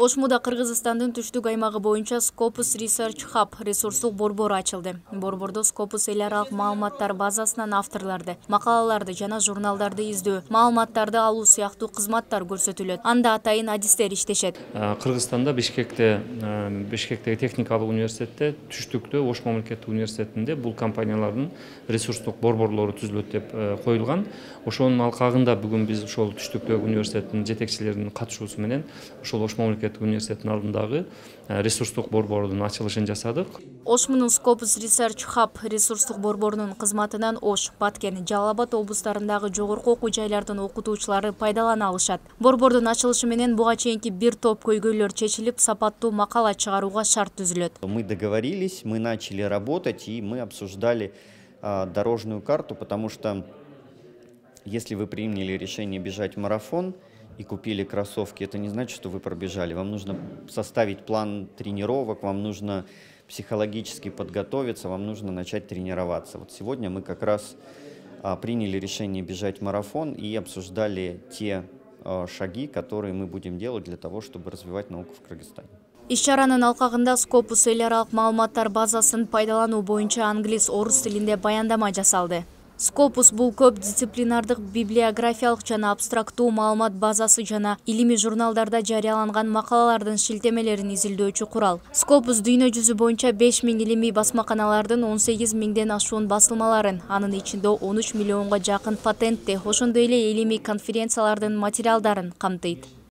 Ошмуда Кыргызстандын түштүк аймагы боюнча Scopus Research Hub ресурстук борбору ачылды. Борбордо Scopus эл аралык маалыматтар базасынан авторларды, макалаларды жана журналдарды издөө, маалыматтарды алуу сыяктуу кызматтар көрсөтүлөт. Анда атайын адистер иштешет. Кыргызстанда Бишкектеги техникалык университетте, түштүктө Ош мамлекеттик университетинде бул компаниялардын ресурстук борборлору түзүлөт деп коюлган. Ошонун алкагында бүгүн биз ошол түштүктөгү университеттин жетекчилеринин катышуусу менен ошол Ош мамлекеттик университеттин алдындагы ресурстук борбордун ачылышын жасадык. Ош менен Scopus Research Hub ресурстук борборунун кызматынан Ош, Баткен, Жалал Абад облустарындагы жогорку окуу жайлардын окутуучулары пайдалана алышат. Борбордун ачылышы менен буга чейинки бир топ көйгөйлөр чечилип, сапаттуу макала чыгарууга шарт түзүлөт. Мы договорились, мы начали работать и мы обсуждали дорожную карту, потому что если вы приняли решение бежать в марафон и купили кроссовки, это не значит, что вы пробежали. Вам нужно составить план тренировок, вам нужно психологически подготовиться, вам нужно начать тренироваться. Вот сегодня мы как раз приняли решение бежать марафон и обсуждали те шаги, которые мы будем делать для того, чтобы развивать науку в Кыргызстане. Иш-чаранын алкагында Scopus эл аралык маалыматтар базасын пайдалануу боюнча англис, орус тилинде баяндама жасалды. Scopus бул көп дисциплинардык библиографиялык жана абстрактуу маалымат базасы жана илимий журналдарда жарыяланган макалалардын шилтемелерин изилдөөчү курал. Scopus дүйнө жүзү боюнча 5000 илимий басмаканалардын 18 миңден ашуун басылмаларын, анын ичинде 13 миллионго жакын патентти, ошондой эле илимий конференциялардын материалдарын камтыйт.